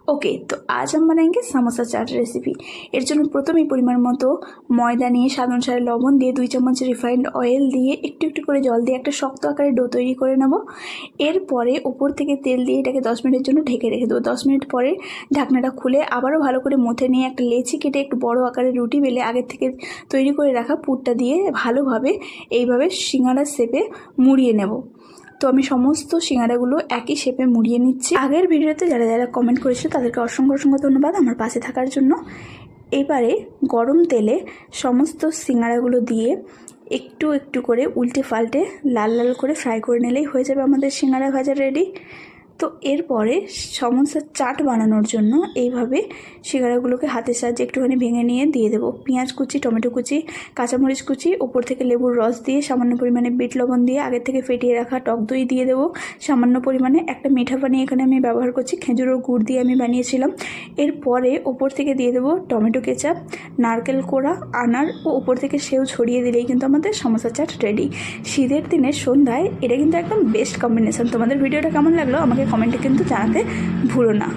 Okay, तो आज हम बनाएंगे समोसा चाट रेसिपি। এর জন্য প্রথমেই পরিমাণ মতো ময়দা নিয়ে স্বাদ অনুসারে লবণ দিয়ে 2 চামচ রিফাইন্ড অয়েল দিয়ে একটু একটু করে জল দিয়ে একটা শক্ত আকারে ডো তৈরি করে নেব। এরপরে উপর থেকে তেল দিয়ে এটাকে 10 মিনিটের জন্য ঢেকে রেখে দেবো। 10 মিনিট পরে ঢাকনাটা খুলে আবারও ভালো করে মথে নিয়ে একটা লেচি কেটে একটু বড় আকারের রুটি বেলে আগের থেকে তৈরি করে রাখা পুরটা দিয়ে ভালোভাবে এইভাবে সিঙ্গাড়ার শেপে মুড়িয়ে নেব। তো আমি সমস্ত সিঙ্গাড়াগুলো একই শেপে মুড়িয়ে নিচ্ছি। আগের ভিডিওতে যারা যারা কমেন্ট করেছিল তাদেরকে অসংখ্য অসংখ্য ধন্যবাদ আমার পাশে থাকার জন্য। এবারে গরম তেলে সমস্ত সিঙ্গাড়াগুলো দিয়ে একটু একটু করে উল্টে পাল্টে লাল লাল করে ফ্রাই করে নিলেই হয়ে যাবে আমাদের সিঙ্গাড়া ভাজা রেডি। তো এরপরে সমোসার চাট বানানোর জন্য এইভাবে সিঙ্গাড়াগুলোকে হাতের সাহায্যে একটুখানি ভেঙে নিয়ে দিয়ে দেবো। পেঁয়াজ কুচি, টমেটো কুচি, কাঁচামরিচ কুচি, ওপর থেকে লেবুর রস দিয়ে সামান্য পরিমাণে বিট লবণ দিয়ে আগের থেকে ফেটিয়ে রাখা টক দই দিয়ে দেবো। সামান্য পরিমাণে একটা মিঠা পানি এখানে আমি ব্যবহার করছি, খেজুরের গুড় দিয়ে আমি বানিয়েছিলাম। এরপরে ওপর থেকে দিয়ে দেবো টমেটো কেচাপ, নারকেল কোড়া, আনার ও ওপর থেকে সেও ছড়িয়ে দিলেই কিন্তু আমাদের সমোসা চাট রেডি। শীতের দিনে সন্ধ্যায় এটা কিন্তু একদম বেস্ট কম্বিনেশন। তোমাদের ভিডিওটা কেমন লাগলো আমাকে কমেন্টে কিন্তু জানাতে ভুলো না।